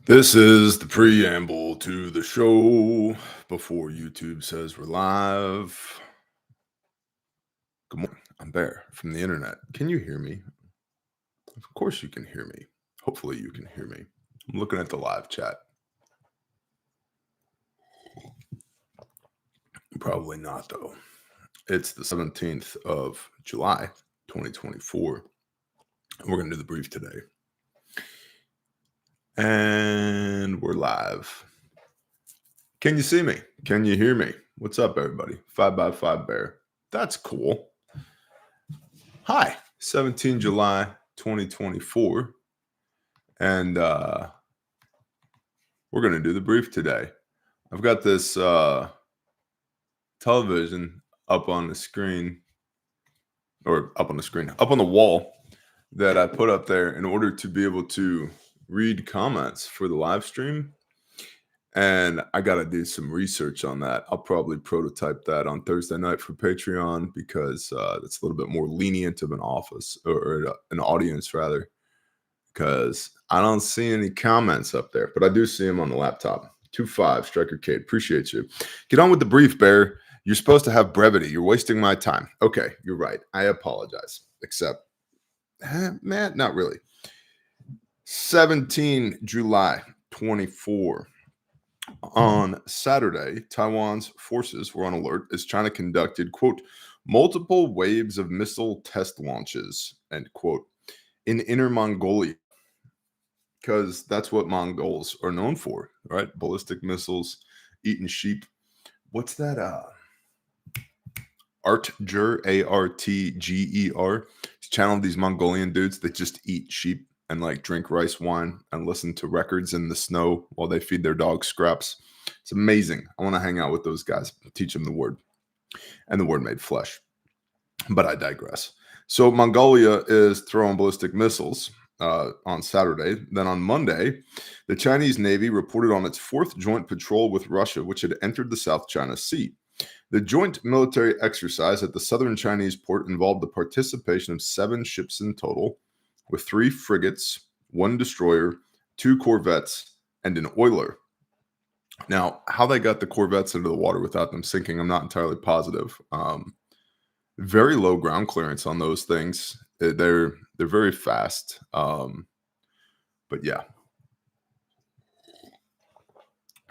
This is the preamble to the show before YouTube says we're live. Good morning. I'm Bear from the internet. Can you hear me? Of course you can hear me. Hopefully you can hear me. I'm looking at the live chat. Probably not, though. It's the 17th of July, 2024. We're going to do the brief today. And we're live. Can you see me? Can you hear me? What's up, everybody? 5x5 Bear. That's cool. Hi, 17 July 2024. And we're going to do the brief today. I've got this television up on the screen, up on the wall that I put up there in order to be able to read comments for the live stream. And I got to do some research on that. I'll probably prototype that on Thursday night for Patreon because it's a little bit more lenient of an an audience rather, because I don't see any comments up there, but I do see them on the laptop. 2-5 Striker Cade. Appreciate you. Get on with the brief, Bear. You're supposed to have brevity. You're wasting my time. Okay, you're right. I apologize. Except, man, not really. 17 July 24. On Saturday, Taiwan's forces were on alert as China conducted, quote, multiple waves of missile test launches, end quote, in Inner Mongolia. Because that's what Mongols are known for, right? Ballistic missiles, eating sheep. What's that? Artger, Artger. It's channeled these Mongolian dudes that just eat sheep and like drink rice wine and listen to records in the snow while they feed their dogs scraps. It's amazing. I want to hang out with those guys, teach them the word. And the word made flesh. But I digress. So Mongolia is throwing ballistic missiles on Saturday. Then on Monday, the Chinese Navy reported on its fourth joint patrol with Russia, which had entered the South China Sea. The joint military exercise at the southern Chinese port involved the participation of 7 ships in total, with 3 frigates, 1 destroyer, 2 corvettes, and an oiler. Now, how they got the corvettes into the water without them sinking, I'm not entirely positive. Very low ground clearance on those things. They're very fast. But yeah.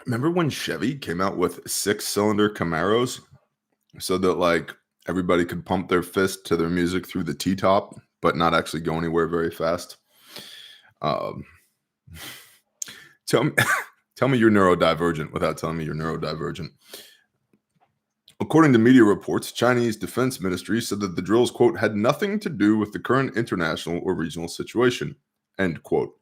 Remember when Chevy came out with 6-cylinder Camaros so that like everybody could pump their fist to their music through the T-top, but not actually go anywhere very fast? Tell me you're neurodivergent without telling me you're neurodivergent. According to media reports, Chinese Defense Ministry said that the drills, quote, had nothing to do with the current international or regional situation, end quote.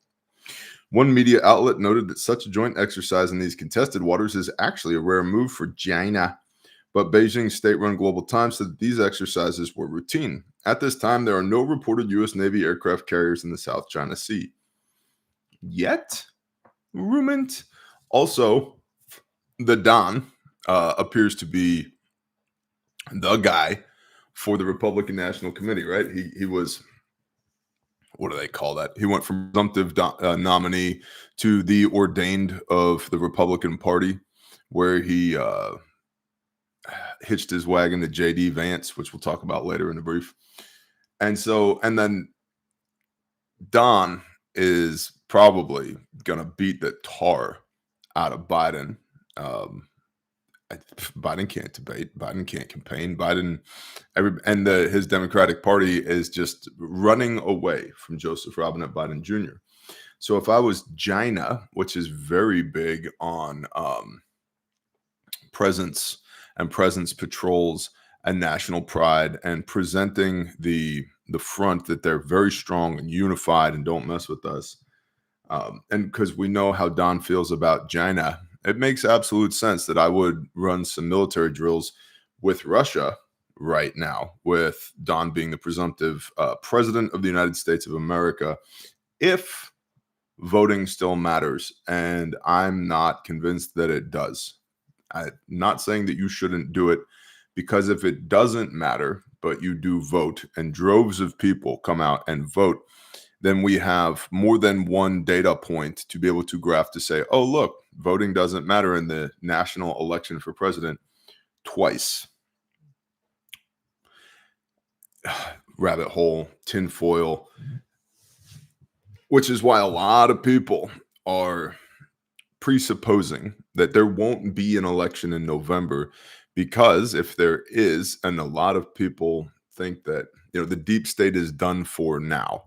One media outlet noted that such a joint exercise in these contested waters is actually a rare move for China, but Beijing's state-run Global Times said that these exercises were routine. At this time, there are no reported U.S. Navy aircraft carriers in the South China Sea. Yet? Rumint. Also, the Don appears to be the guy for the Republican National Committee, right? He was, what do they call that? He went from presumptive nominee to the ordained of the Republican Party, where he hitched his wagon to J.D. Vance, which we'll talk about later in the brief. And then Don is probably going to beat the tar out of Biden. Biden can't debate. Biden can't campaign. His Democratic Party is just running away from Joseph Robinette Biden Jr. So if I was China, which is very big on presence patrols and national pride and presenting the front that they're very strong and unified and don't mess with us. And because we know how Don feels about China, it makes absolute sense that I would run some military drills with Russia right now, with Don being the presumptive president of the United States of America, if voting still matters. And I'm not convinced that it does. I'm not saying that you shouldn't do it, because if it doesn't matter, but you do vote and droves of people come out and vote, then we have more than one data point to be able to graph to say, oh, look, voting doesn't matter in the national election for president twice. Rabbit hole, tinfoil, which is why a lot of people are presupposing that there won't be an election in November, because if there is, and a lot of people think that, the deep state is done for now,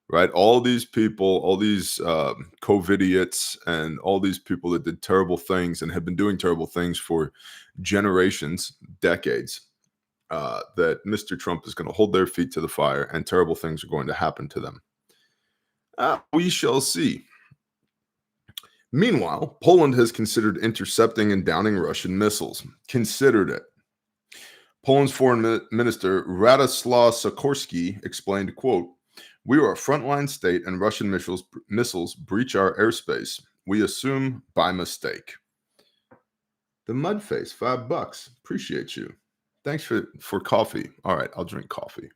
right? All these people, all these COVIDiots, and all these people that did terrible things and have been doing terrible things for generations, decades, that Mr. Trump is going to hold their feet to the fire and terrible things are going to happen to them. We shall see. Meanwhile, Poland has considered intercepting and downing Russian missiles. Considered it. Poland's foreign minister Radoslaw Sikorski explained, quote, "We are a frontline state and Russian missiles breach our airspace. We assume by mistake." The Mudface, $5. Appreciate you. Thanks for coffee. All right, I'll drink coffee.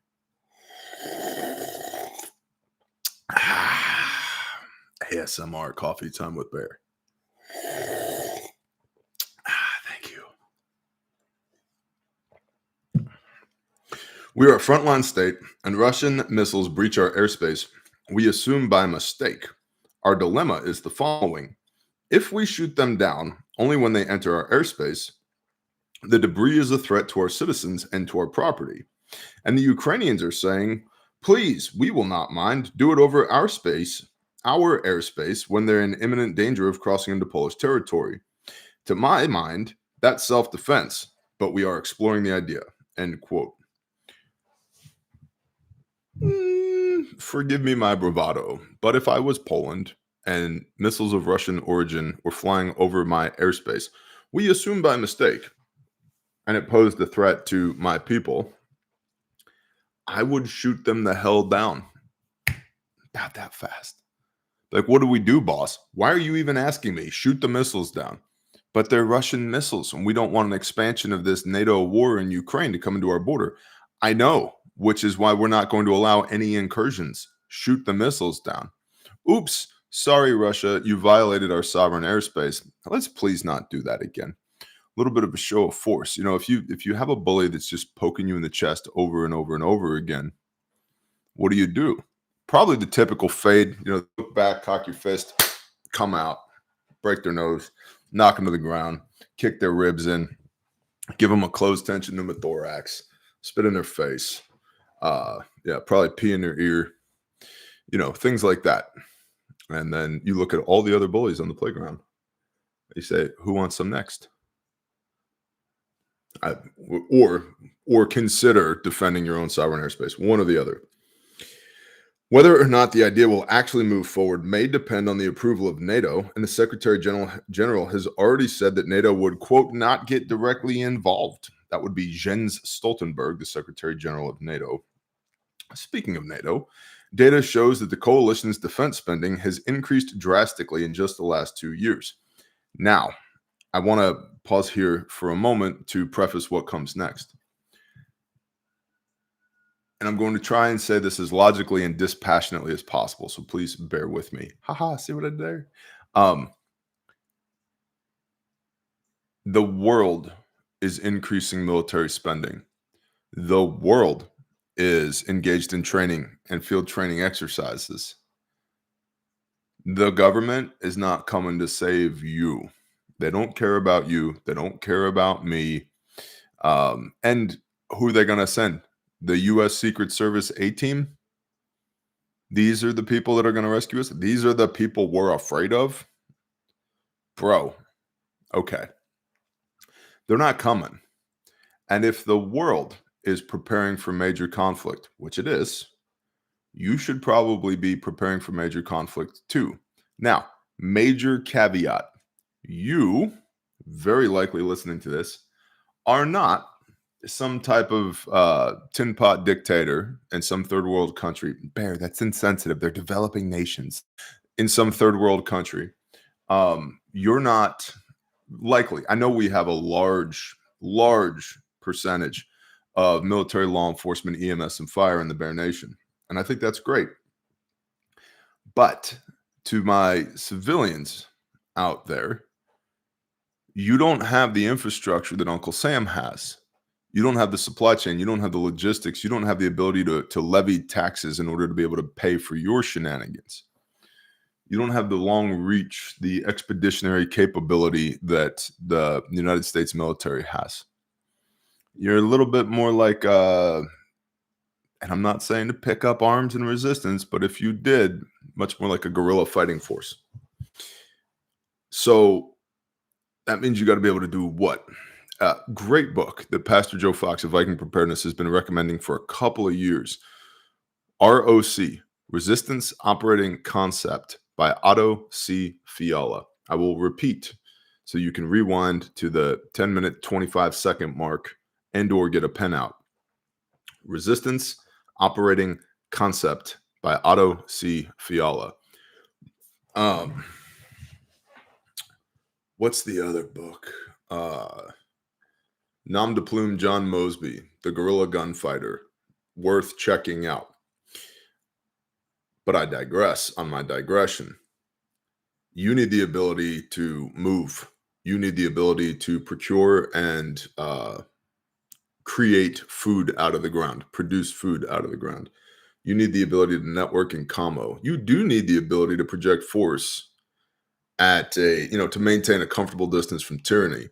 ASMR coffee time with Bear. Thank you. We are a frontline state, and Russian missiles breach our airspace. We assume by mistake. Our dilemma is the following. If we shoot them down only when they enter our airspace, the debris is a threat to our citizens and to our property. And the Ukrainians are saying, please, we will not mind. Do it over our airspace, when they're in imminent danger of crossing into Polish territory. To my mind, that's self-defense, but we are exploring the idea. End quote. Forgive me my bravado, but if I was Poland and missiles of Russian origin were flying over my airspace, we assume by mistake, and it posed a threat to my people, I would shoot them the hell down. About that fast. Like, what do we do, boss? Why are you even asking me? Shoot the missiles down. But they're Russian missiles, and we don't want an expansion of this NATO war in Ukraine to come into our border. I know, which is why we're not going to allow any incursions. Shoot the missiles down. Oops, sorry, Russia, you violated our sovereign airspace. Let's please not do that again. A little bit of a show of force. If you have a bully that's just poking you in the chest over and over and over again, what do? Probably the typical fade, look back, cock your fist, come out, break their nose, knock them to the ground, kick their ribs in, give them a closed tension pneumothorax, spit in their face, probably pee in their ear, things like that. And then you look at all the other bullies on the playground. You say, who wants some next? Or consider defending your own sovereign airspace, one or the other. Whether or not the idea will actually move forward may depend on the approval of NATO, and the Secretary General has already said that NATO would, quote, not get directly involved. That would be Jens Stoltenberg, the Secretary General of NATO. Speaking of NATO, data shows that the coalition's defense spending has increased drastically in just the last 2 years. Now, I want to pause here for a moment to preface what comes next. And I'm going to try and say this as logically and dispassionately as possible, so please bear with me. Haha, see what I did there? The world is increasing military spending. The world is engaged in training and field training exercises. The government is not coming to save you. They don't care about you. They don't care about me. And who are they going to send? The U.S. Secret Service A-team? These are the people that are going to rescue us? These are the people we're afraid of? Bro, okay. They're not coming. And if the world is preparing for major conflict, which it is, you should probably be preparing for major conflict too. Now, major caveat. You, very likely listening to this, are not some type of tin pot dictator in some third world country. Bear, that's insensitive. They're developing nations in some third world country. You're not likely. I know we have a large percentage of military law enforcement, EMS, and fire in the Bear Nation. And I think that's great. But to my civilians out there, you don't have the infrastructure that Uncle Sam has. You don't have the supply chain. You don't have the logistics. You don't have the ability to levy taxes in order to be able to pay for your shenanigans. You don't have the long reach, the expeditionary capability that the United States military has. You're a little bit more like, and I'm not saying to pick up arms and resistance, but if you did, much more like a guerrilla fighting force. So that means you got to be able to do what? Great book that Pastor Joe Fox of Viking Preparedness has been recommending for a couple of years. ROC, Resistance Operating Concept by Otto C. Fiala. I will repeat so you can rewind to the 10-minute, 25-second mark and or get a pen out. Resistance Operating Concept by Otto C. Fiala. What's the other book? Nom de Plume John Mosby, The Guerrilla Gunfighter. Worth checking out. But I digress on my digression. You need the ability to move. You need the ability to procure and create food out of the ground, produce food out of the ground. You need the ability to network and commo. You do need the ability to project force at to maintain a comfortable distance from tyranny.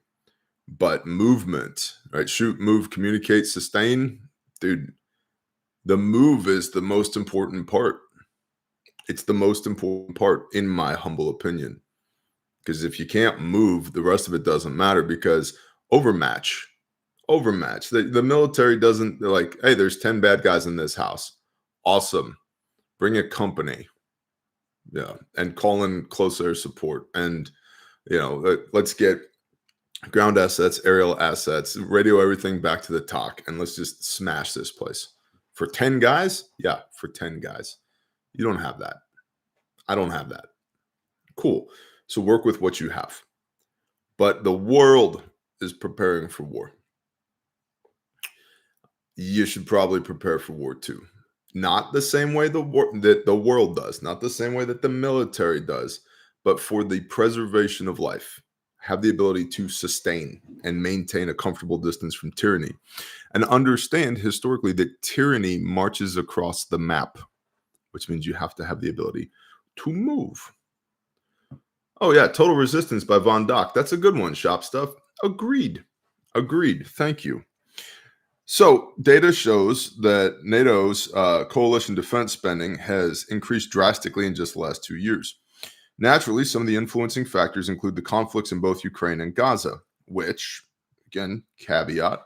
But movement, right? Shoot, move, communicate, sustain. Dude, the move is the most important part. It's the most important part, in my humble opinion. Because if you can't move, the rest of it doesn't matter, because overmatch. The military doesn't, they're like, hey, there's 10 bad guys in this house. Awesome. Bring a company. Yeah. And call in close air support. And, let's get ground assets, aerial assets, radio everything back to the TOC, and let's just smash this place. For 10 guys? Yeah, for 10 guys. You don't have that. I don't have that. Cool. So work with what you have. But the world is preparing for war. You should probably prepare for war too. Not the same way that the world does, not the same way that the military does, but for the preservation of life. Have the ability to sustain and maintain a comfortable distance from tyranny, and understand historically that tyranny marches across the map, which means you have to have the ability to move. Oh yeah, Total Resistance by Von Dock. That's a good one, Shop Stuff. Agreed. Thank you. So data shows that NATO's coalition defense spending has increased drastically in just the last 2 years. Naturally, some of the influencing factors include the conflicts in both Ukraine and Gaza, which, again, caveat,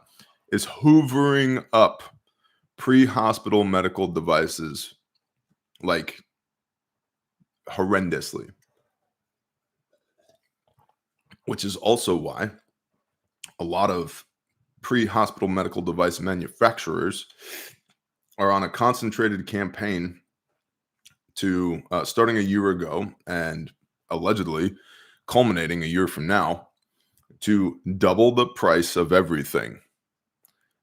is hoovering up pre-hospital medical devices like horrendously. Which is also why a lot of pre-hospital medical device manufacturers are on a concentrated campaign to starting a year ago and allegedly culminating a year from now to double the price of everything.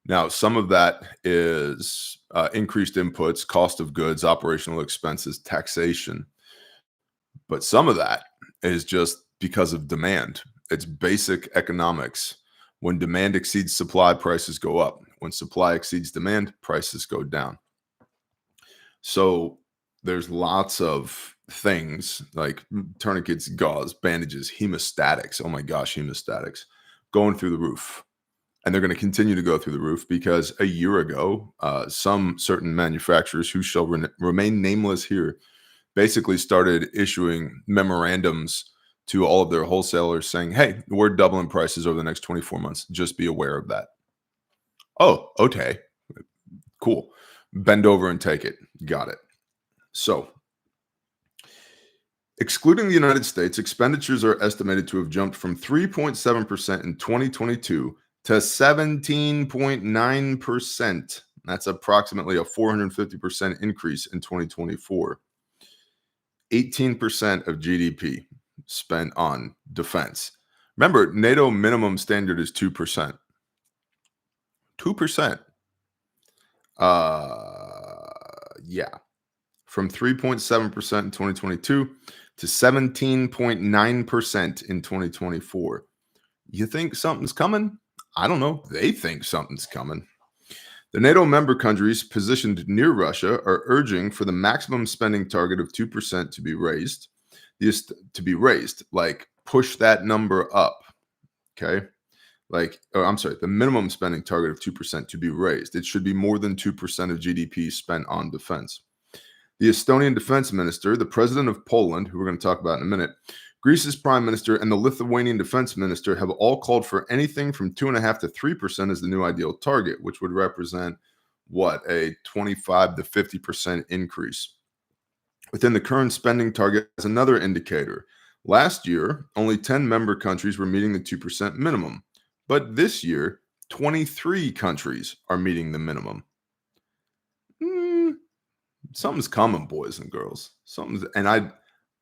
Now, some of that is increased inputs, cost of goods, operational expenses, taxation. But some of that is just because of demand. It's basic economics. When demand exceeds supply, prices go up. When supply exceeds demand, prices go down. So there's lots of things like tourniquets, gauze, bandages, hemostatics. Oh my gosh, hemostatics going through the roof. And they're going to continue to go through the roof because a year ago, some certain manufacturers who shall remain nameless here basically started issuing memorandums to all of their wholesalers saying, hey, we're doubling prices over the next 24 months. Just be aware of that. Oh, okay. Cool. Bend over and take it. Got it. So, excluding the United States, expenditures are estimated to have jumped from 3.7% in 2022 to 17.9%. That's approximately a 450% increase in 2024. 18% of GDP spent on defense. Remember, NATO minimum standard is 2%. 2%. Yeah. from 3.7% in 2022 to 17.9% in 2024. You think something's coming? I don't know. They think something's coming. The NATO member countries positioned near Russia are urging for the maximum spending target of 2% to be raised. Like push that number up. Okay. The minimum spending target of 2% to be raised. It should be more than 2% of GDP spent on defense. The Estonian defense minister, the president of Poland, who we're going to talk about in a minute, Greece's prime minister, and the Lithuanian defense minister have all called for anything from 2.5% to 3% as the new ideal target, which would represent a 25 to 50% increase. Within the current spending target is another indicator. Last year, only 10 member countries were meeting the 2% minimum. But this year, 23 countries are meeting the minimum. Something's coming, boys and girls.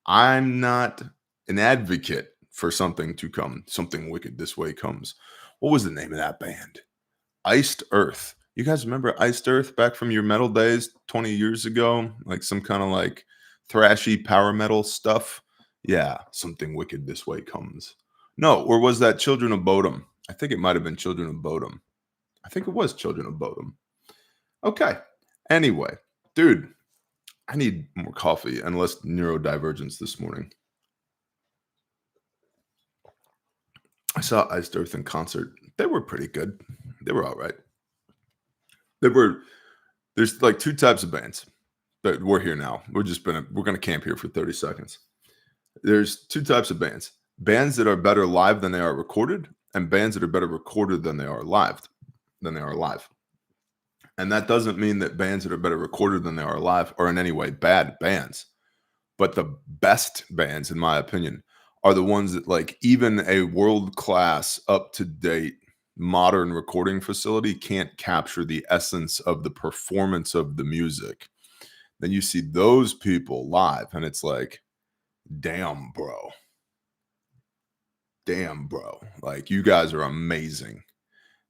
I'm not an advocate for something to come. Something wicked this way comes. What was the name of that band? Iced Earth. You guys remember Iced Earth back from your metal days 20 years ago? Like some kind of like thrashy power metal stuff? Yeah, something wicked this way comes. No, or was that Children of Bodom? I think it might have been Children of Bodom. I think it was Children of Bodom. Okay. Anyway, dude, I need more coffee and less neurodivergence this morning. I saw Iced Earth in concert. They were pretty good. They were all right. There's like two types of bands, but we're here now. We're going to camp here for 30 seconds. There's two types of bands. Bands that are better live than they are recorded, and bands that are better recorded than they are live. And that doesn't mean that bands that are better recorded than they are live are in any way bad bands. But the best bands, in my opinion, are the ones that like even a world-class, up-to-date, modern recording facility can't capture the essence of the performance of the music. Then you see those people live and it's like, damn, bro. Like, you guys are amazing.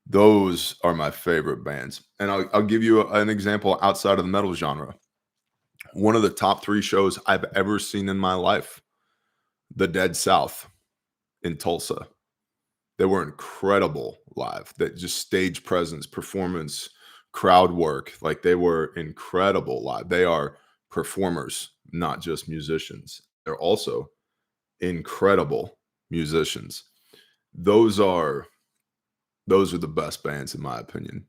Those are my favorite bands. And I'll give you an example outside of the metal genre. One of the top 3 shows I've ever seen in my life, the Dead South in Tulsa. They were incredible live. That just stage presence, performance, crowd work. Like, they were incredible live. They are performers, not just musicians. They're also incredible musicians. Those are the best bands, in my opinion.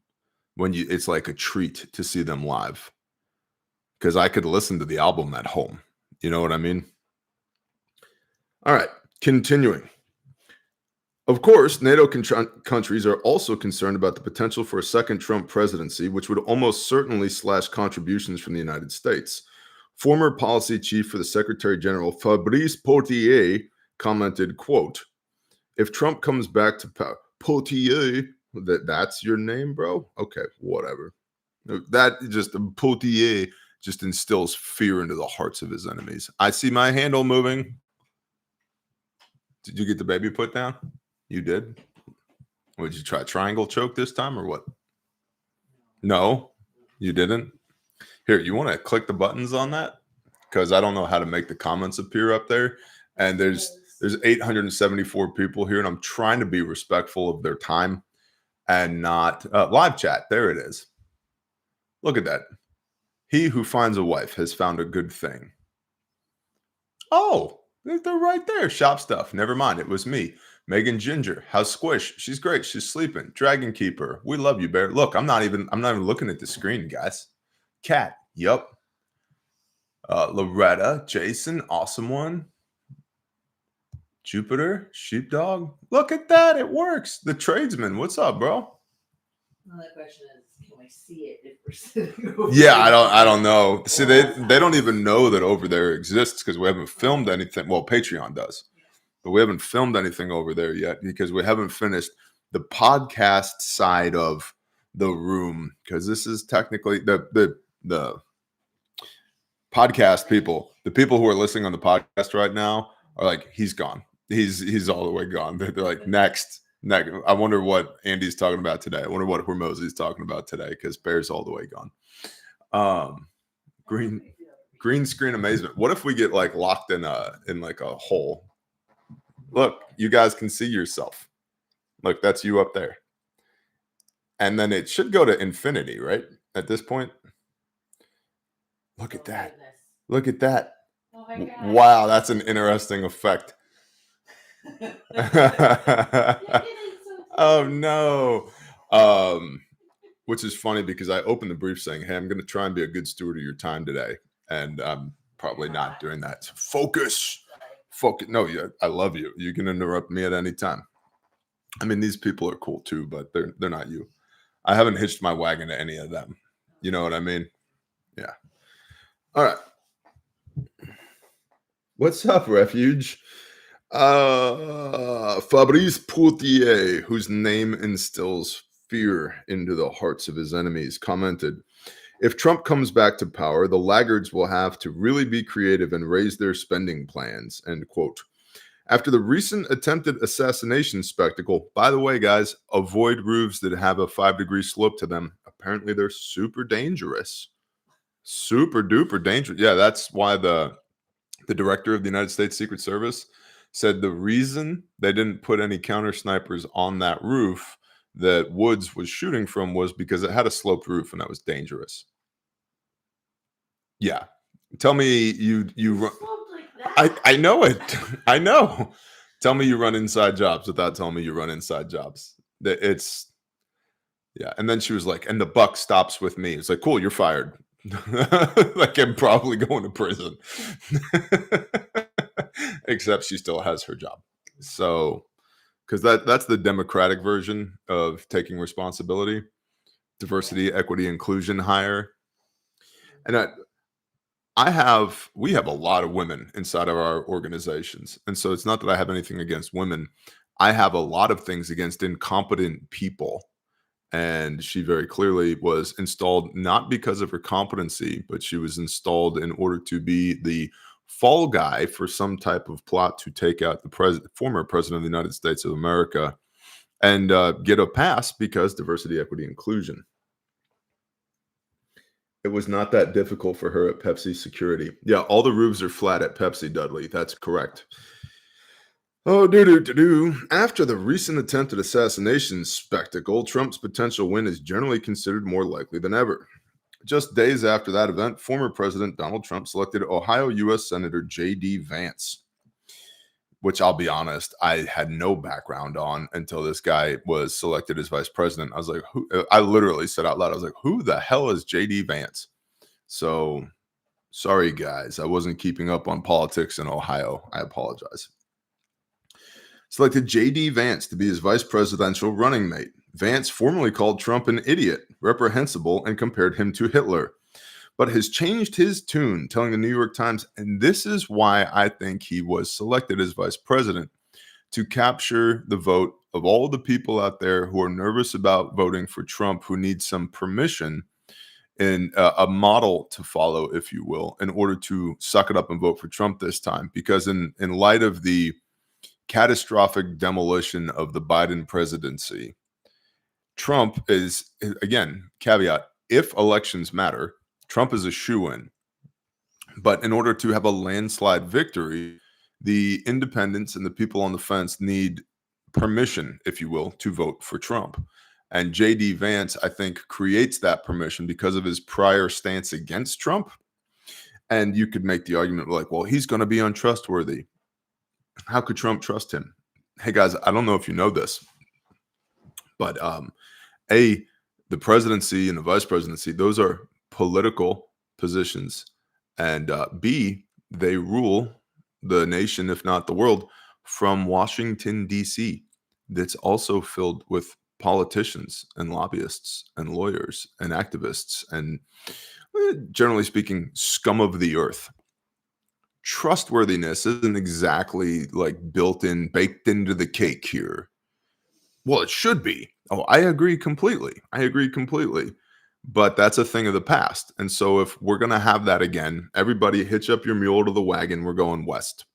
It's like a treat to see them live, because I could listen to the album at home. You know what I mean? All right, continuing. Of course, NATO countries are also concerned about the potential for a second Trump presidency, which would almost certainly slash contributions from the United States. Former policy chief for the Secretary General, Fabrice Potier, commented, quote, "If Trump comes back to power," Potier, that's your name, bro? Okay, whatever. That just, Potier just instills fear into the hearts of his enemies. I see my handle moving. Did you get the baby put down? You did? Would you try triangle choke this time or what? No, you didn't? Here, you want to click the buttons on that? Because I don't know how to make the comments appear up there. And there's 874 people here, and I'm trying to be respectful of their time and not live chat. There it is. Look at that. He who finds a wife has found a good thing. Oh, they're right there. Shop stuff. Never mind. It was me. Megan Ginger. How's Squish? She's great. She's sleeping. Dragon Keeper. We love you, Bear. Look, I'm not even looking at the screen, guys. Cat. Yup. Loretta. Jason. Awesome one. Jupiter. Sheepdog. Look at that. It works. The Tradesman. What's up, bro? Well, the question is, can we see it if we're sitting over Yeah, I don't know. See, they don't even know that over there exists because we haven't filmed anything. Well, Patreon does. But we haven't filmed anything over there yet because we haven't finished the podcast side of the room, because this is technically the podcast people. The people who are listening on the podcast right now are like, he's gone. He's all the way gone. They're like, next. I wonder what Andy's talking about today. I wonder what Hormozy's talking about today, because Bear's all the way gone. Green. Green screen amazement. What if we get like locked in like a hole? Look, you guys can see yourself. Look, that's you up there. And then it should go to infinity, right? At this point. Look at that. Goodness. Look at that. Oh my God. Wow, that's an interesting effect. You're getting so Oh close. no. Which is funny because I opened the brief saying, hey, I'm going to try and be a good steward of your time today. And I'm probably not doing that. So focus. Focus. No, I love you. You can interrupt me at any time. I mean, these people are cool too, but they're not you. I haven't hitched my wagon to any of them. You know what I mean? Yeah. All right. What's up, Refuge? Fabrice Poutier, whose name instills fear into the hearts of his enemies, commented, if Trump comes back to power, the laggards will have to really be creative and raise their spending plans, end quote. After the recent attempted assassination spectacle, by the way, guys, avoid roofs that have a 5-degree slope to them. Apparently, they're super dangerous. Super duper dangerous. Yeah, that's why the director of the United States Secret Service said the reason they didn't put any counter snipers on that roof that Woods was shooting from was because it had a sloped roof and that was dangerous. Yeah. Tell me you run. Sloped like that. I know it. I know. Tell me you run inside jobs without telling me you run inside jobs. It's yeah. And then she was like, and the buck stops with me. It's like, cool, you're fired. Like I'm probably going to prison. Except she still has her job. So because that's the Democratic version of taking responsibility, diversity, equity, inclusion hire. And we have a lot of women inside of our organizations. And so it's not that I have anything against women. I have a lot of things against incompetent people. And she very clearly was installed not because of her competency, but she was installed in order to be the fall guy for some type of plot to take out the former president of the United States of America and get a pass because diversity, equity, inclusion. It was not that difficult for her at Pepsi Security. Yeah, all the roofs are flat at Pepsi, Dudley. That's correct. Oh, After the recent attempted assassination spectacle, Trump's potential win is generally considered more likely than ever. Just days after that event, former President Donald Trump selected Ohio U.S. Senator J.D. Vance, which I'll be honest, I had no background on until this guy was selected as vice president. I was like, I literally said out loud, I was like, who the hell is J.D. Vance? So sorry, guys. I wasn't keeping up on politics in Ohio. I apologize. Selected J.D. Vance to be his vice presidential running mate. Vance formerly called Trump an idiot, reprehensible, and compared him to Hitler, but has changed his tune, telling the New York Times, and this is why I think he was selected as vice president, to capture the vote of all the people out there who are nervous about voting for Trump, who need some permission and a model to follow, if you will, in order to suck it up and vote for Trump this time. Because in light of the catastrophic demolition of the Biden presidency, Trump is, again, caveat, if elections matter, Trump is a shoo-in. But in order to have a landslide victory, the independents and the people on the fence need permission, if you will, to vote for Trump. And J.D. Vance, I think, creates that permission because of his prior stance against Trump. And you could make the argument like, well, he's going to be untrustworthy. How could Trump trust him? Hey, guys, I don't know if you know this, but A, the presidency and the vice presidency, those are political positions. And B, they rule the nation, if not the world, from Washington, D.C. That's also filled with politicians and lobbyists and lawyers and activists and, generally speaking, scum of the earth. Trustworthiness isn't exactly like baked into the cake here. Well, it should be. Oh, I agree completely. But that's a thing of the past. And so if we're going to have that again, everybody hitch up your mule to the wagon. We're going west.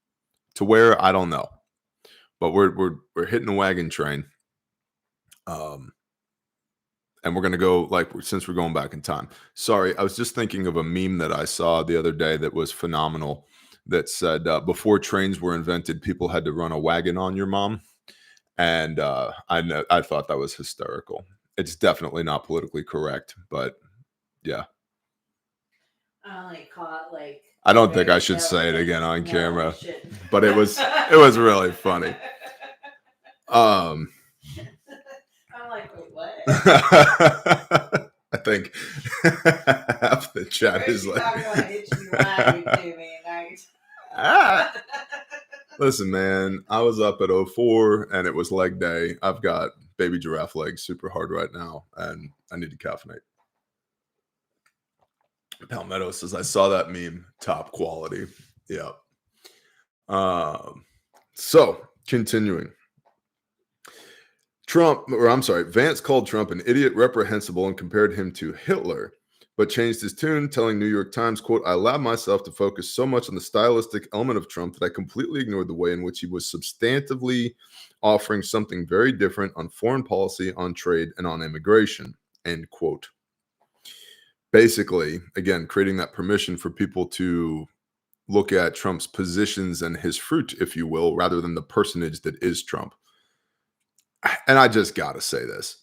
To where, I don't know. But we're hitting the wagon train. And we're going to go, like, since we're going back in time. Sorry, I was just thinking of a meme that I saw the other day that was phenomenal that said, before trains were invented, people had to run a wagon on your mom. And I thought that was hysterical. It's definitely not politically correct, but yeah. I only caught like. I don't think I should say it again on camera, but it was really funny. I'm like, wait, what? I think half the chat is like, listen, man, I was up at 04 and it was leg day. I've got baby giraffe legs super hard right now and I need to caffeinate. Palmetto says, I saw that meme, top quality. Yeah. So continuing. Vance called Trump an idiot, reprehensible, and compared him to Hitler, but changed his tune, telling New York Times, quote, I allowed myself to focus so much on the stylistic element of Trump that I completely ignored the way in which he was substantively offering something very different on foreign policy, on trade, and on immigration, end quote. Basically, again, creating that permission for people to look at Trump's positions and his fruit, if you will, rather than the personage that is Trump. And I just got to say this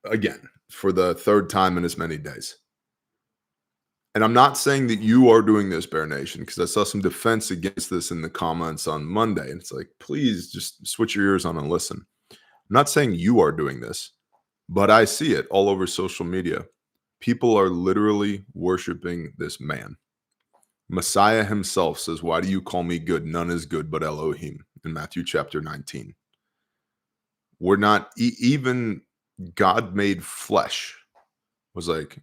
again for the third time in as many days. And I'm not saying that you are doing this, Bear Nation, because I saw some defense against this in the comments on Monday. And it's like, please just switch your ears on and listen. I'm not saying you are doing this, but I see it all over social media. People are literally worshiping this man. Messiah himself says, why do you call me good? None is good but Elohim in Matthew chapter 19. We're not, even God made flesh was like,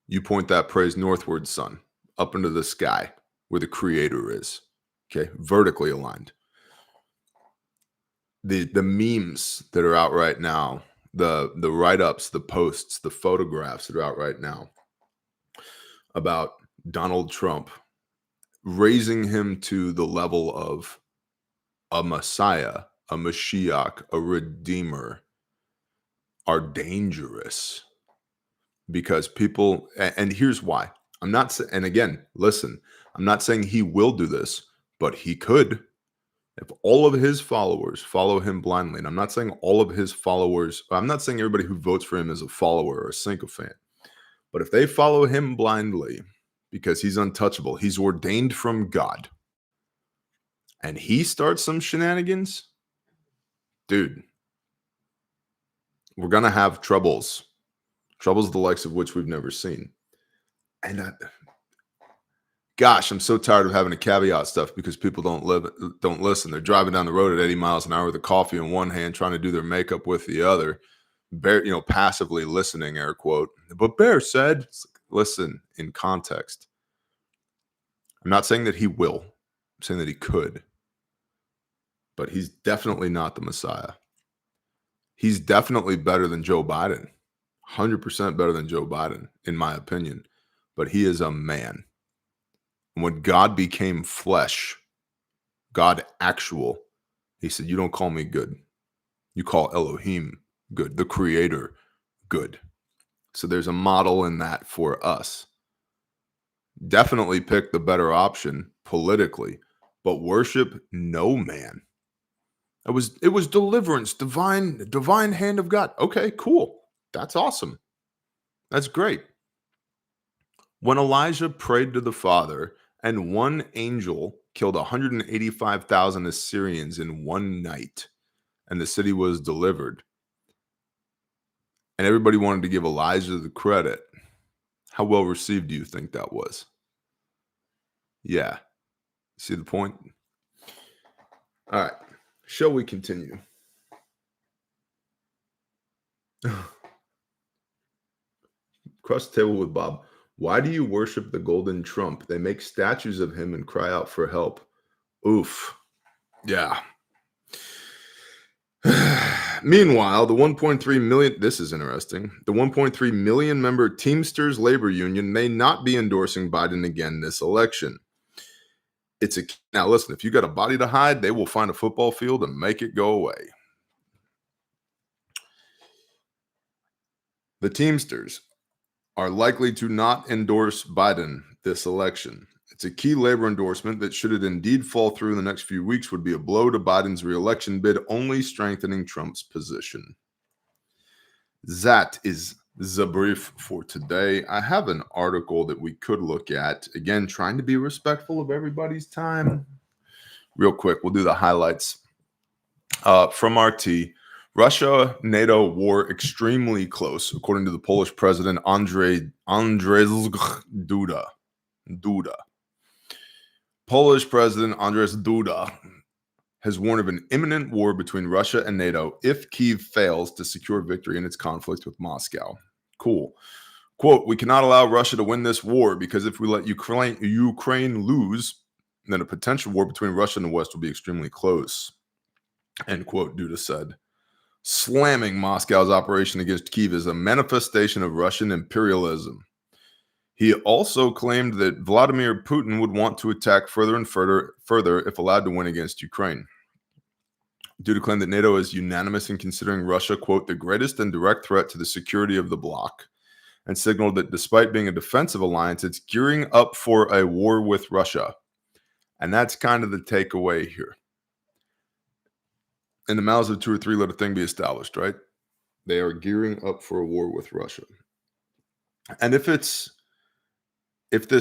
you point that praise northward, son, up into the sky where the creator is. Okay, vertically aligned. The memes that are out right now, the write-ups, the posts, the photographs that are out right now about Donald Trump, raising him to the level of a Messiah, a Mashiach, a Redeemer, are dangerous because people, and here's why. I'm not, and again, listen, I'm not saying he will do this, but he could. If all of his followers follow him blindly, and I'm not saying all of his followers, I'm not saying everybody who votes for him is a follower or a sycophant, but if they follow him blindly because he's untouchable, he's ordained from God, and he starts some shenanigans, dude, we're going to have troubles the likes of which we've never seen. And gosh, I'm so tired of having to caveat stuff because people don't listen. They're driving down the road at 80 miles an hour with a coffee in one hand, trying to do their makeup with the other. Bear, passively listening, air quote. But Bear said, listen in context. I'm not saying that he will. I'm saying that he could. But he's definitely not the Messiah. He's definitely better than Joe Biden. 100% better than Joe Biden, in my opinion. But he is a man. When God became flesh, God actual, he said, you don't call me good. You call Elohim good, the creator good. So there's a model in that for us. Definitely pick the better option politically, but worship no man. It was deliverance, divine hand of God. Okay, cool. That's awesome. That's great. When Elijah prayed to the Father and one angel killed 185,000 Assyrians in one night, and the city was delivered, and everybody wanted to give Elijah the credit, how well received do you think that was? Yeah. See the point? All right. Shall we continue? Cross the table with Bob. Why do you worship the golden Trump? They make statues of him and cry out for help. Oof. Yeah. Meanwhile, the 1.3 million, this is interesting. The 1.3 million member Teamsters labor union may not be endorsing Biden again this election. Now listen, if you got a body to hide, they will find a football field and make it go away. The Teamsters are likely to not endorse Biden this election. It's a key labor endorsement that, should it indeed fall through in the next few weeks, would be a blow to Biden's reelection bid, only strengthening Trump's position. That is the brief for today. I have an article that we could look at. Again, trying to be respectful of everybody's time. Real quick, we'll do the highlights. From RT, Russia NATO war extremely close, according to the Polish president Andrzej Duda. Polish President Andrzej Duda has warned of an imminent war between Russia and NATO if Kyiv fails to secure victory in its conflict with Moscow. Cool. Quote, "We cannot allow Russia to win this war, because if we let Ukraine lose, then a potential war between Russia and the West will be extremely close," end quote, Duda said, slamming Moscow's operation against Kyiv as a manifestation of Russian imperialism. He also claimed that Vladimir Putin would want to attack further and further if allowed to win against Ukraine. Duda claimed that NATO is unanimous in considering Russia, quote, "the greatest and direct threat to the security of the bloc," and signaled that despite being a defensive alliance, it's gearing up for a war with Russia. And that's kind of the takeaway here. In the mouths of two or three, let a thing be established, right? They are gearing up for a war with Russia. And if this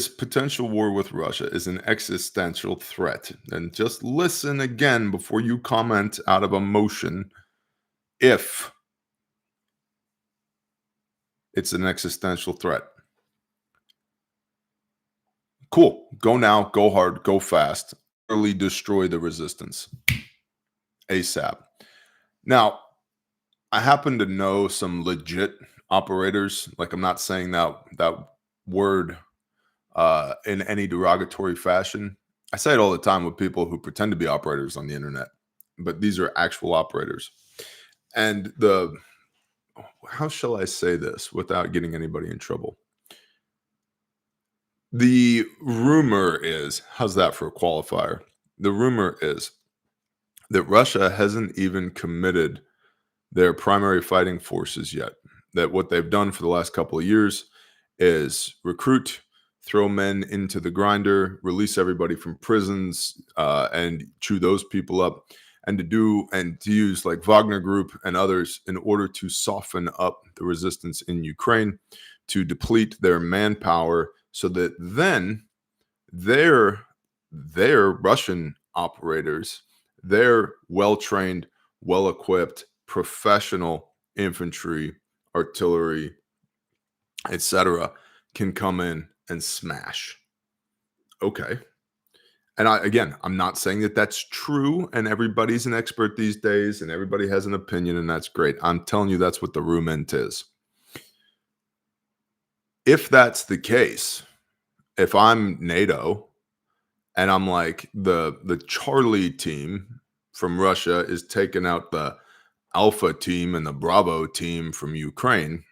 potential war with Russia is an existential threat, then just listen again before you comment out of emotion. If it's an existential threat, cool. Go now, go hard, go fast, utterly destroy the resistance ASAP. Now, I happen to know some legit operators. Like, I'm not saying that word in any derogatory fashion. I say it all the time with people who pretend to be operators on the internet, but these are actual operators. And how shall I say this without getting anybody in trouble? The rumor is, how's that for a qualifier? The rumor is that Russia hasn't even committed their primary fighting forces yet. That what they've done for the last couple of years is recruit, throw men into the grinder, release everybody from prisons, and chew those people up, and to use like Wagner Group and others in order to soften up the resistance in Ukraine, to deplete their manpower, so that then their Russian operators, their well-trained, well-equipped, professional infantry, artillery, etc., can come in and smash. Okay. And I'm not saying that that's true and everybody's an expert these days and everybody has an opinion, and that's great. I'm telling you that's what the rumint is. If that's the case, if I'm NATO and I'm like the Charlie team from Russia is taking out the Alpha team and the Bravo team from Ukraine,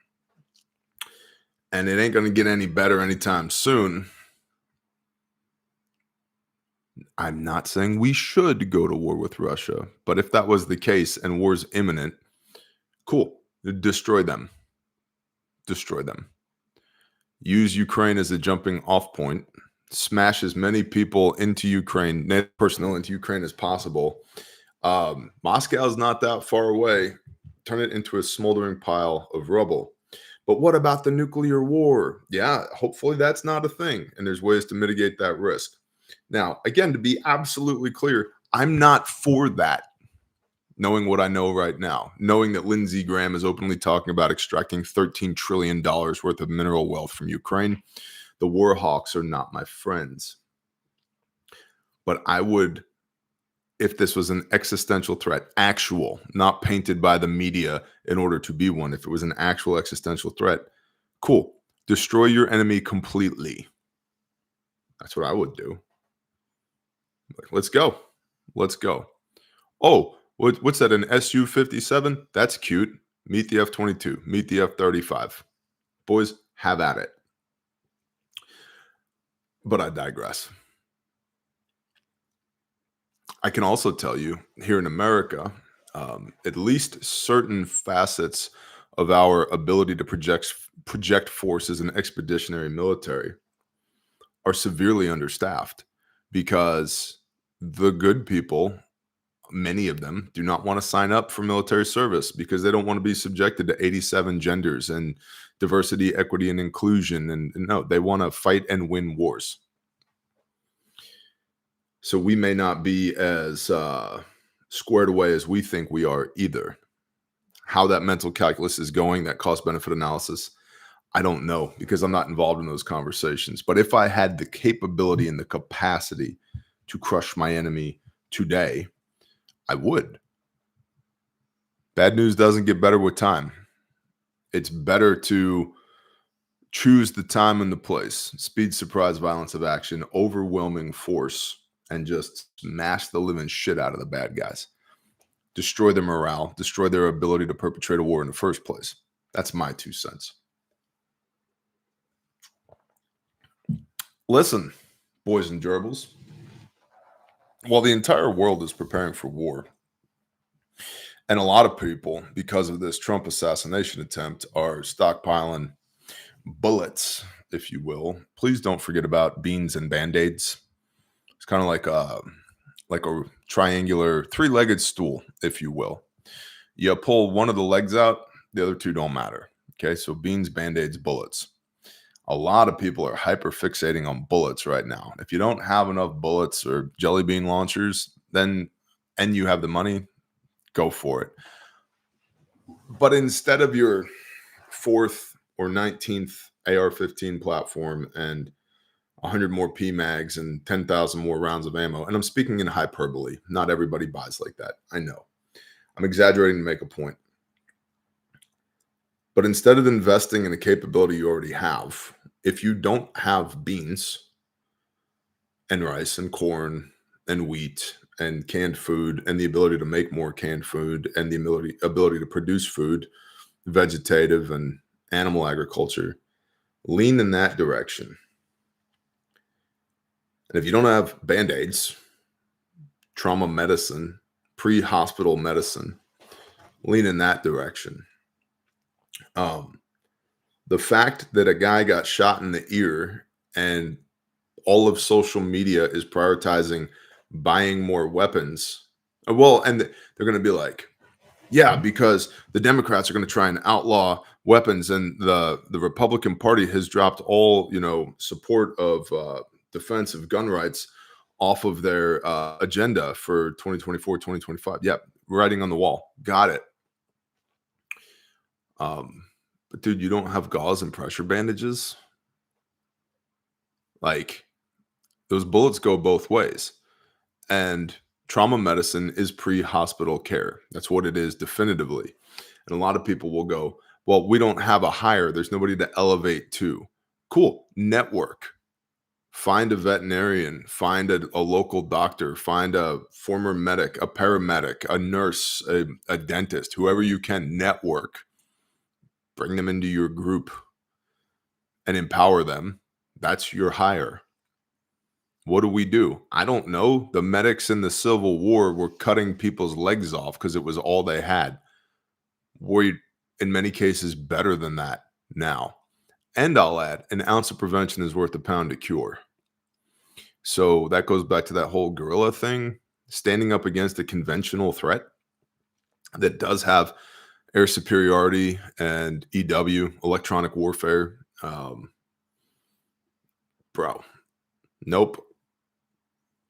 and it ain't going to get any better anytime soon, I'm not saying we should go to war with Russia, but if that was the case and war's imminent, cool, destroy them. Destroy them. Use Ukraine as a jumping off point. Smash as many people into Ukraine, net personnel into Ukraine as possible. Moscow's not that far away. Turn it into a smoldering pile of rubble. But what about the nuclear war? Yeah, hopefully that's not a thing, and there's ways to mitigate that risk. Now, again, to be absolutely clear, I'm not for that. Knowing what I know right now, knowing that Lindsey Graham is openly talking about extracting $13 trillion worth of mineral wealth from Ukraine, the war hawks are not my friends. But I would, if this was an existential threat, actual, not painted by the media in order to be one, if it was an actual existential threat, cool. Destroy your enemy completely. That's what I would do. Like, let's go. Let's go. Oh, what's that, an Su-57? That's cute. Meet the F-22. Meet the F-35. Boys, have at it. But I digress. I can also tell you, here in America, at least certain facets of our ability to project force as an expeditionary military are severely understaffed because the good people, many of them, do not want to sign up for military service because they don't want to be subjected to 87 genders and diversity, equity, and inclusion. And no, they want to fight and win wars. So we may not be as squared away as we think we are either. How that mental calculus is going, that cost benefit analysis, I don't know because I'm not involved in those conversations. But if I had the capability and the capacity to crush my enemy today, I would. Bad news doesn't get better with time. It's better to choose the time and the place, speed, surprise, violence of action, overwhelming force, and just smash the living shit out of the bad guys. Destroy their morale, destroy their ability to perpetrate a war in the first place. That's my 2 cents. Listen, boys and gerbils, while the entire world is preparing for war, and a lot of people, because of this Trump assassination attempt, are stockpiling bullets, if you will, please don't forget about beans and Band-Aids. It's kind of like a triangular 3-legged stool, if you will. You pull one of the legs out, the other 2 don't matter. Okay, so beans, Band-Aids, bullets. A lot of people are hyper fixating on bullets right now. If you don't have enough bullets or jelly bean launchers, then, and you have the money, go for it. But instead of your 4th or 19th AR-15 platform and 100 more PMags and 10,000 more rounds of ammo, and I'm speaking in hyperbole. Not everybody buys like that. I know. I'm exaggerating to make a point. But instead of investing in a capability you already have, if you don't have beans and rice and corn and wheat and canned food and the ability to make more canned food and the ability to produce food, vegetative and animal agriculture, lean in that direction. And if you don't have Band-Aids, trauma medicine, pre-hospital medicine, lean in that direction. The fact that a guy got shot in the ear and all of social media is prioritizing buying more weapons. Well, and they're going to be like, yeah, because the Democrats are going to try and outlaw weapons, and the Republican Party has dropped all, support of defense of gun rights off of their agenda for 2024, 2025. Yep, writing on the wall. Got it. But dude, you don't have gauze and pressure bandages? Like, those bullets go both ways. And trauma medicine is pre-hospital care. That's what it is definitively. And a lot of people will go, well, we don't have a hire. There's nobody to elevate to. Cool. Network. Find a veterinarian, find a local doctor, find a former medic, a paramedic, a nurse, a dentist, whoever you can. Network. Bring them into your group and empower them. That's your hire. What do? I don't know. The medics in the Civil War were cutting people's legs off because it was all they had. We're, in many cases, better than that now. And I'll add, an ounce of prevention is worth a pound of cure. So that goes back to that whole guerrilla thing, standing up against a conventional threat that does have air superiority and EW, electronic warfare. Bro, nope.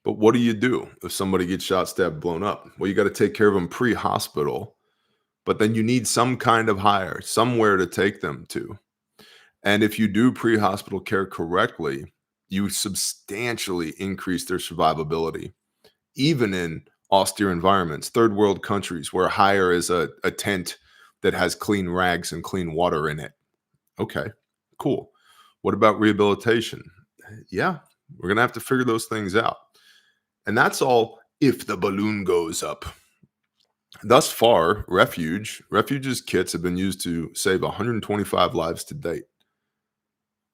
But what do you do if somebody gets shot, stabbed, blown up? Well, you got to take care of them pre-hospital, but then you need some kind of hire, somewhere to take them to. And if you do pre-hospital care correctly, you substantially increase their survivability, even in austere environments, third world countries where hire is a tent that has clean rags and clean water in it. Okay, cool. What about rehabilitation? Yeah, we're going to have to figure those things out. And that's all if the balloon goes up. Thus far, Refuge's kits have been used to save 125 lives to date,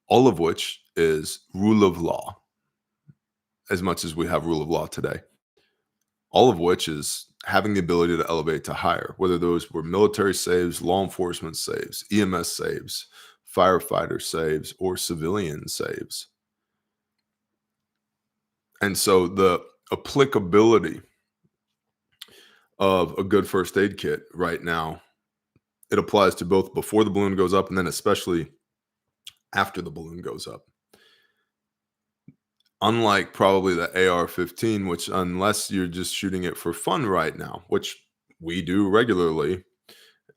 all of which is rule of law, as much as we have rule of law today. All of which is having the ability to elevate to higher, whether those were military saves, law enforcement saves, EMS saves, firefighter saves, or civilian saves. And so the applicability of a good first aid kit right now, it applies to both before the balloon goes up and then especially after the balloon goes up. Unlike probably the AR-15, which unless you're just shooting it for fun right now, which we do regularly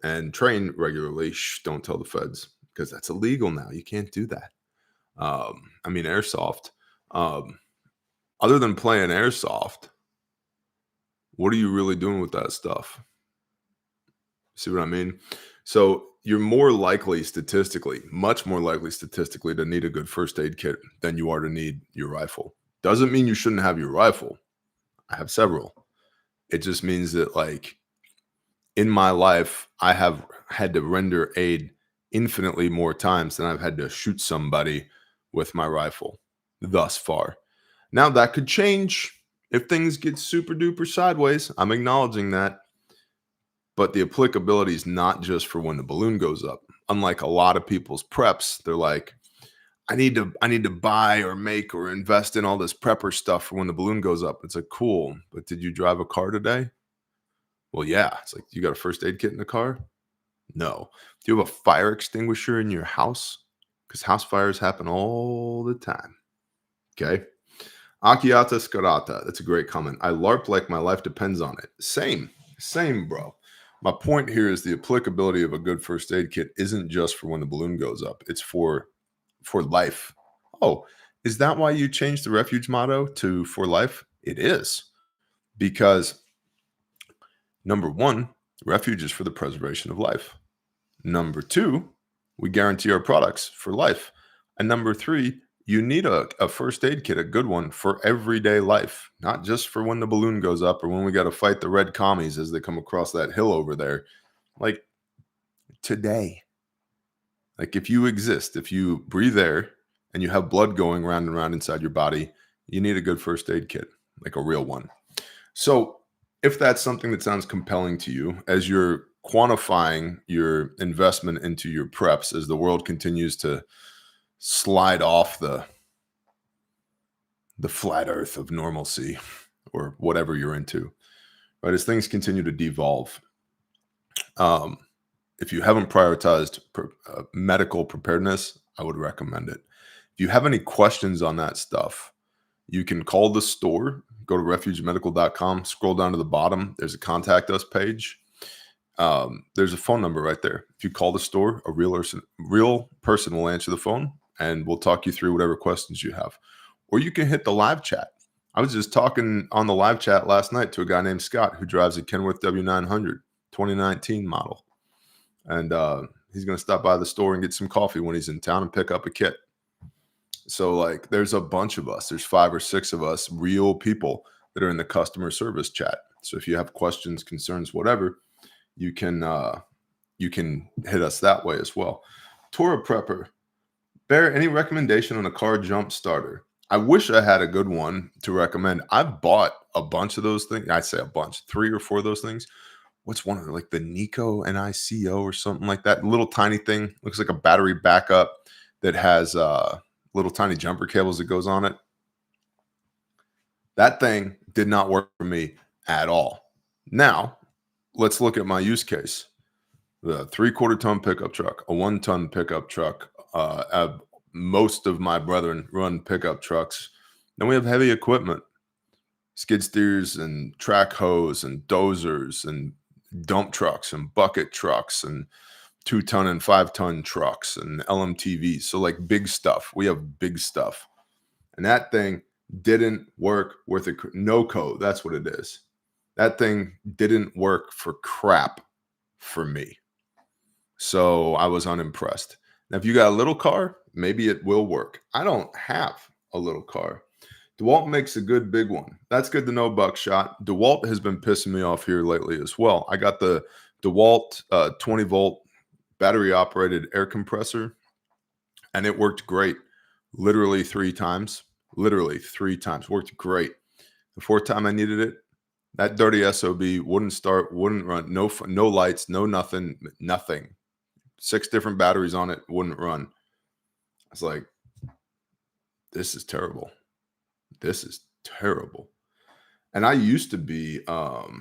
and train regularly, don't tell the feds because that's illegal now. You can't do that. I mean, airsoft. Other than playing airsoft, what are you really doing with that stuff? See what I mean? So you're more likely statistically, much more likely statistically to need a good first aid kit than you are to need your rifle. Doesn't mean you shouldn't have your rifle. I have several. It just means that, like, in my life, I have had to render aid infinitely more times than I've had to shoot somebody with my rifle thus far. Now that could change if things get super duper sideways. I'm acknowledging that. But the applicability is not just for when the balloon goes up. Unlike a lot of people's preps, they're like, I need to buy or make or invest in all this prepper stuff for when the balloon goes up. It's like, cool, but did you drive a car today? Well, yeah. It's like, you got a first aid kit in the car? No. Do you have a fire extinguisher in your house? Because house fires happen all the time. Okay. Akiata Skarata. That's a great comment. I LARP like my life depends on it. Same, bro. My point here is the applicability of a good first aid kit isn't just for when the balloon goes up. It's for life. Oh, is that why you changed the Refuge motto to for life? It is. Because number one, Refuge is for the preservation of life. Number two, we guarantee our products for life. And number three, you need a first aid kit, a good one for everyday life, not just for when the balloon goes up or when we got to fight the red commies as they come across that hill over there. Like today, like if you exist, if you breathe air and you have blood going round and round inside your body, you need a good first aid kit, like a real one. So if that's something that sounds compelling to you as you're quantifying your investment into your preps, as the world continues to slide off the flat earth of normalcy or whatever you're into, right? As things continue to devolve, if you haven't prioritized medical preparedness, I would recommend it. If you have any questions on that stuff, you can call the store, go to refugemedical.com, scroll down to the bottom. There's a contact us page. There's a phone number right there. If you call the store, a real person will answer the phone and we'll talk you through whatever questions you have. Or you can hit the live chat. I was just talking on the live chat last night to a guy named Scott who drives a Kenworth W900 2019 model. And he's going to stop by the store and get some coffee when he's in town and pick up a kit. So, like, there's a bunch of us. There's 5 or 6 of us, real people that are in the customer service chat. So if you have questions, concerns, whatever, you can hit us that way as well. Torah Prepper. Bear, any recommendation on a car jump starter? I wish I had a good one to recommend. I've bought a bunch of those things. I'd say a bunch, 3 or 4 of those things. What's one of them? Like the Nico, Nico or something like that. Little tiny thing. Looks like a battery backup that has little tiny jumper cables that goes on it. That thing did not work for me at all. Now, let's look at my use case. The 3/4 ton pickup truck, a 1 ton pickup truck. Most of my brethren run pickup trucks. Then we have heavy equipment, skid steers and track hoes and dozers and dump trucks and bucket trucks and 2 ton and 5 ton trucks and LMTVs. So like big stuff. We have big stuff. And that thing didn't work with no code. That's what it is. That thing didn't work for crap for me. So I was unimpressed. Now, if you got a little car, maybe it will work. I don't have a little car. DeWalt makes a good big one. That's good to know, Buckshot. DeWalt has been pissing me off here lately as well. I got the DeWalt 20 volt battery operated air compressor, and it worked great. Literally 3 times. Worked great. The 4th time I needed it, That dirty SOB wouldn't start, wouldn't run, no lights, no nothing, nothing. 6 different batteries on it, wouldn't run. It's like, this is terrible. This is terrible. And I used to be hardcore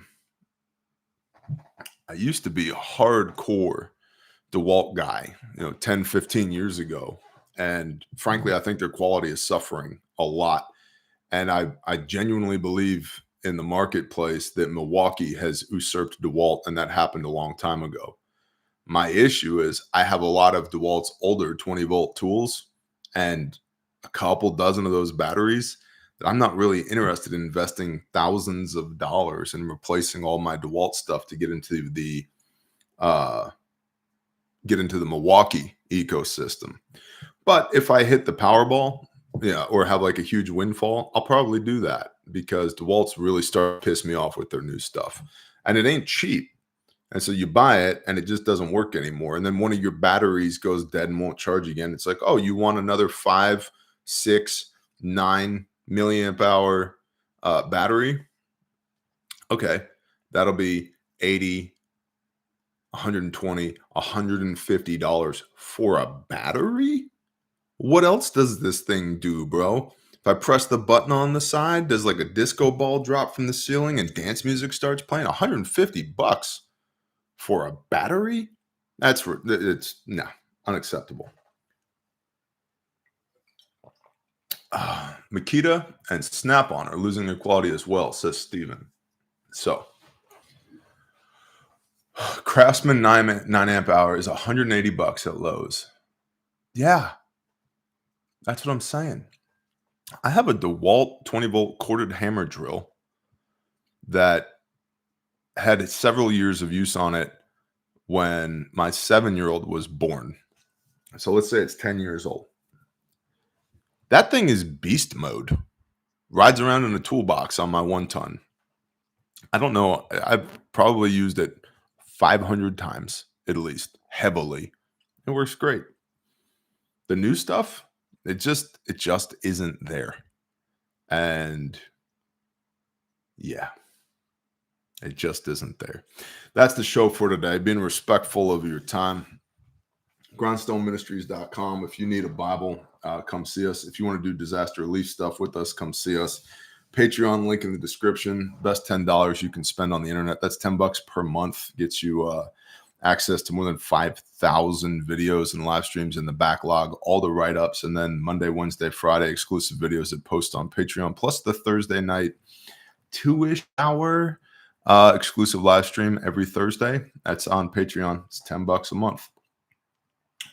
DeWalt guy, 10, 15 years ago. And frankly, I think their quality is suffering a lot. And I genuinely believe in the marketplace that Milwaukee has usurped DeWalt, and that happened a long time ago. My issue is I have a lot of DeWalt's older 20-volt tools and a couple dozen of those batteries that I'm not really interested in investing thousands of dollars in replacing all my DeWalt stuff to get into the Milwaukee ecosystem. But if I hit the Powerball, or have like a huge windfall, I'll probably do that because DeWalt's really start to piss me off with their new stuff. And it ain't cheap. And so you buy it and it just doesn't work anymore. And then one of your batteries goes dead and won't charge again. It's like, oh, you want another 5, 6, 9 milliamp hour battery? Okay, that'll be $80, $120, $150 for a battery? What else does this thing do, bro? If I press the button on the side, does like a disco ball drop from the ceiling and dance music starts playing? $150 for a battery? It's unacceptable. Makita and Snap-on are losing their quality as well, says Steven. So, Craftsman 9 amp hour is $180 at Lowe's. Yeah. That's what I'm saying. I have a DeWalt 20-volt corded hammer drill that had several years of use on it when my 7-year-old was born. So let's say it's 10 years old. That thing is beast mode. Rides around in a toolbox on my 1-ton. I don't know. I've probably used it 500 times at least, heavily. It works great. The new stuff, it just isn't there. And yeah, it just isn't there. That's the show for today. Being respectful of your time. GrindstoneMinistries.com. If you need a Bible, come see us. If you want to do disaster relief stuff with us, come see us. Patreon link in the description. Best $10 you can spend on the internet. That's $10 per month. Gets you access to more than 5,000 videos and live streams in the backlog, all the write-ups, and then Monday, Wednesday, Friday exclusive videos that post on Patreon, plus the Thursday night 2-ish hour exclusive live stream every Thursday. That's on Patreon. It's $10 a month.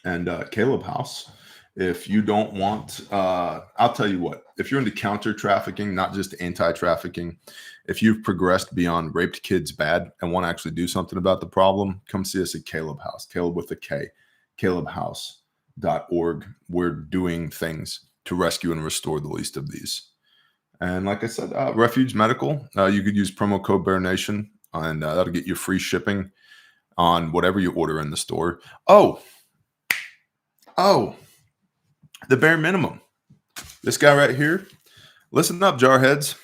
And Caleb House, if you don't want, I'll tell you what, if you're into counter trafficking, not just anti-trafficking, if you've progressed beyond raped kids bad and want to actually do something about the problem, come see us at Caleb House, Caleb with a K, calebhouse.org. We're doing things to rescue and restore the least of these. And like I said, Refuge Medical, you could use promo code BearNation, and that'll get you free shipping on whatever you order in the store. Oh, the bare minimum. This guy right here. Listen up, jarheads.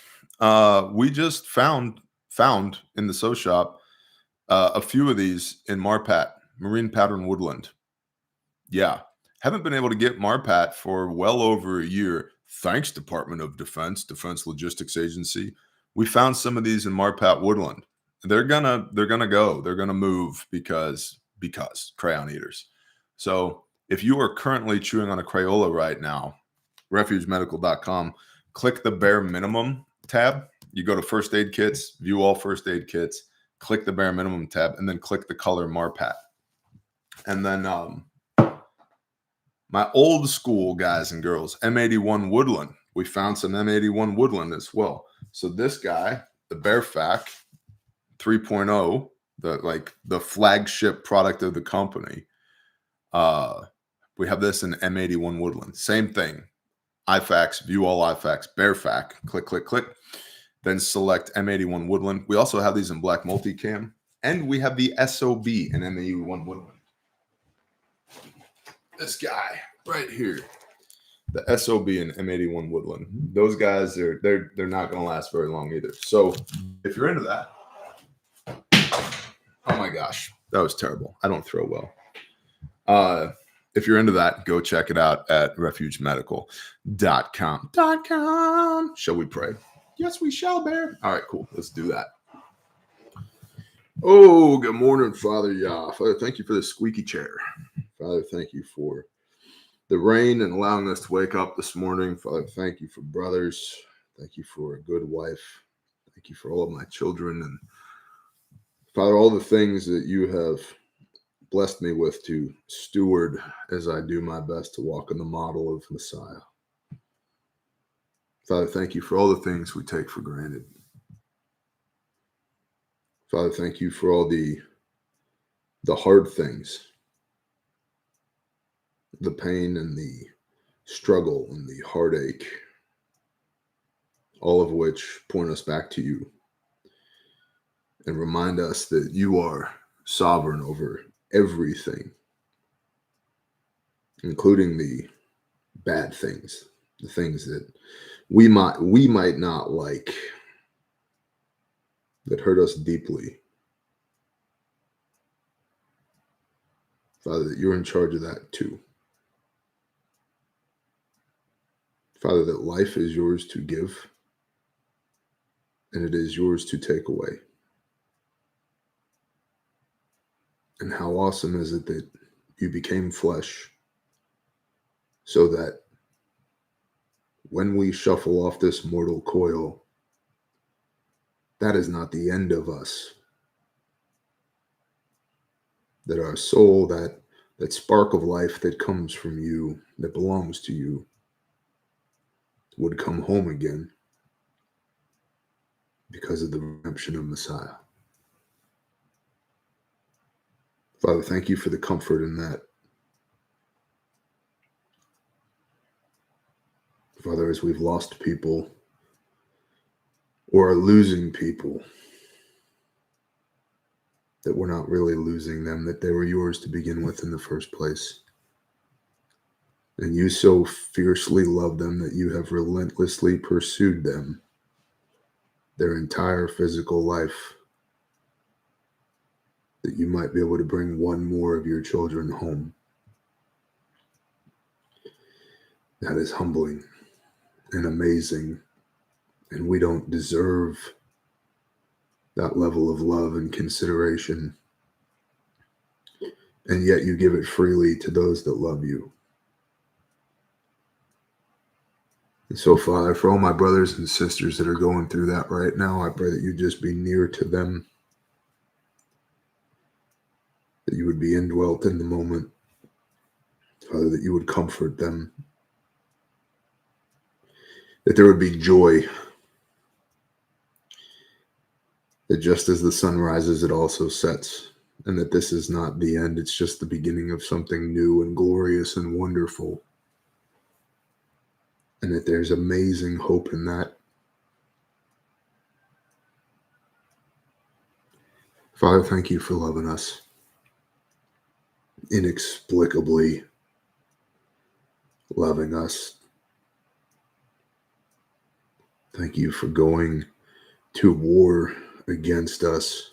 We just found in the sew shop a few of these in Marpat, Marine Pattern Woodland. Yeah. Haven't been able to get Marpat for well over a year. Thanks, Department of Defense, Defense Logistics Agency. We found some of these in Marpat Woodland. They're gonna go. They're gonna move because crayon eaters. So if you are currently chewing on a Crayola right now, refugemedical.com, click the bare minimum tab. You go to first aid kits, view all first aid kits, click the bare minimum tab, and then click the color Marpat. And then my old school guys and girls, M81 Woodland. We found some M81 Woodland as well. So this guy, the Bearfac 3.0, the flagship product of the company. We have this in M81 Woodland. Same thing. IFAX, view all IFAX, Bearfac, click, click, click. Then select M81 Woodland. We also have these in black multicam. And we have the SOB in M81 Woodland. This guy right here. the SOB and M81 Woodland. Those guys they're not going to last very long either. So if you're into that, oh my gosh, that was terrible. I don't throw well. If you're into that, go check it out at refugeMedical.com. Shall we pray? Yes, we shall, Bear. All right, cool. Let's do that. Oh, good morning, Father Yah. Father, thank you for the squeaky chair. Father, thank you for the rain and allowing us to wake up this morning. Father, thank you for brothers. Thank you for a good wife. Thank you for all of my children. And Father, all the things that you have blessed me with to steward as I do my best to walk in the model of Messiah. Father, thank you for all the things we take for granted. Father, thank you for all the hard things, the pain and the struggle and the heartache, all of which point us back to you and remind us that you are sovereign over everything, including the bad things, the things that we might not like, that hurt us deeply. Father, that you're in charge of that too. Father, that life is yours to give and it is yours to take away. And how awesome is it that you became flesh so that when we shuffle off this mortal coil, that is not the end of us. That our soul, that spark of life that comes from you, that belongs to you, would come home again because of the redemption of Messiah. Father, thank you for the comfort in that. Father, as we've lost people or are losing people, that we're not really losing them, that they were yours to begin with in the first place. And you so fiercely love them that you have relentlessly pursued them their entire physical life, that you might be able to bring one more of your children home. That is humbling and amazing, and we don't deserve that level of love and consideration, and yet you give it freely to those that love you. And so, Father, for all my brothers and sisters that are going through that right now, I pray that you just be near to them, that you would be indwelt in the moment, Father, that you would comfort them, that there would be joy, that just as the sun rises, it also sets, and that this is not the end, it's just the beginning of something new and glorious and wonderful, and that there's amazing hope in that. Father, thank you for loving us inexplicably, loving us. Thank you for going to war against us,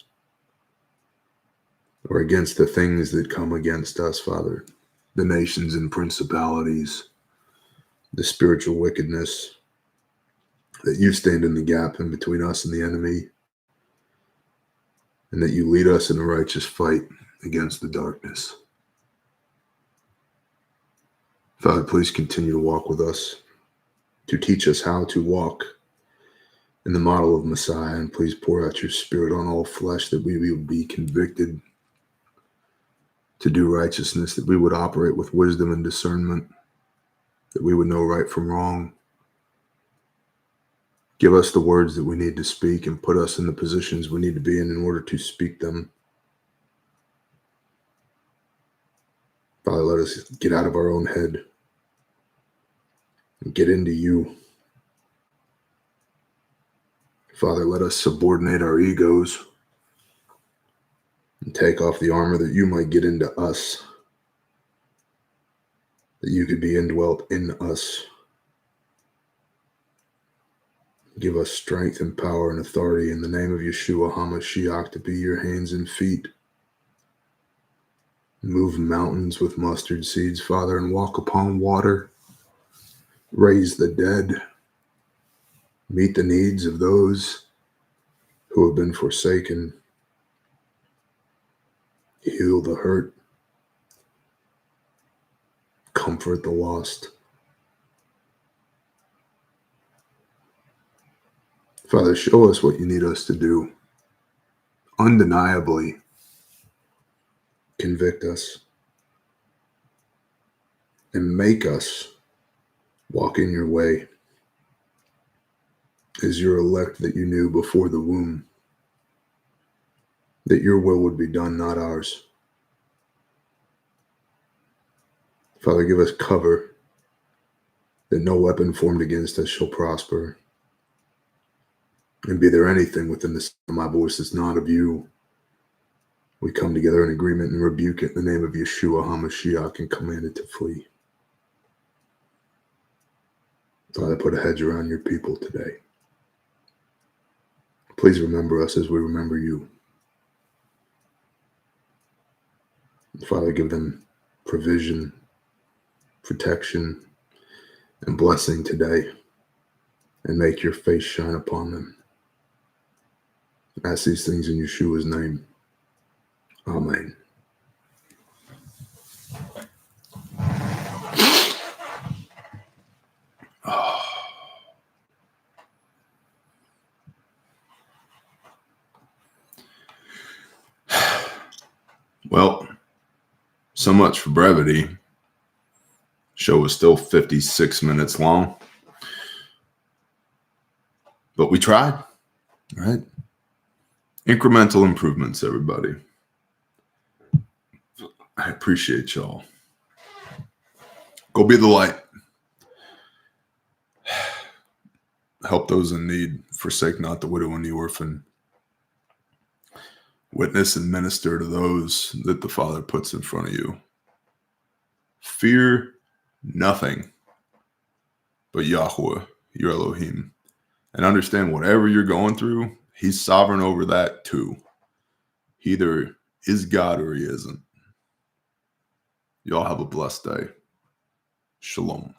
or against the things that come against us, Father, the nations and principalities, the spiritual wickedness, that you stand in the gap in between us and the enemy, and that you lead us in a righteous fight against the darkness. Father, please continue to walk with us, to teach us how to walk in the model of Messiah, and please pour out your Spirit on all flesh, that we will be convicted to do righteousness, that we would operate with wisdom and discernment, that we would know right from wrong. Give us the words that we need to speak and put us in the positions we need to be in order to speak them. Father, let us get out of our own head and get into you. Father, let us subordinate our egos and take off the armor that you might get into us. that you could be indwelt in us. Give us strength and power and authority in the name of Yeshua HaMashiach to be your hands and feet. Move mountains with mustard seeds, Father, and walk upon water. Raise the dead. Meet the needs of those who have been forsaken. Heal the hurt. Comfort the lost. Father, show us what you need us to do. Undeniably convict us and make us walk in your way as your elect that you knew before the womb, that your will would be done, not ours. Father, give us cover that no weapon formed against us shall prosper. And be there anything within the sound of my voice that's not of you, we come together in agreement and rebuke it in the name of Yeshua HaMashiach and command it to flee. Father, put a hedge around your people today. Please remember us as we remember you. Father, give them provision, protection, and blessing today, and make your face shine upon them. I ask these things in Yeshua's name. Amen. Well, so much for brevity. Show was still 56 minutes long. But we tried, right? Incremental improvements, everybody. I appreciate y'all. Go be the light. Help those in need. Forsake not the widow and the orphan. Witness and minister to those that the Father puts in front of you. Fear nothing but Yahweh, your Elohim. And understand whatever you're going through, he's sovereign over that too. He either is God or he isn't. Y'all have a blessed day. Shalom.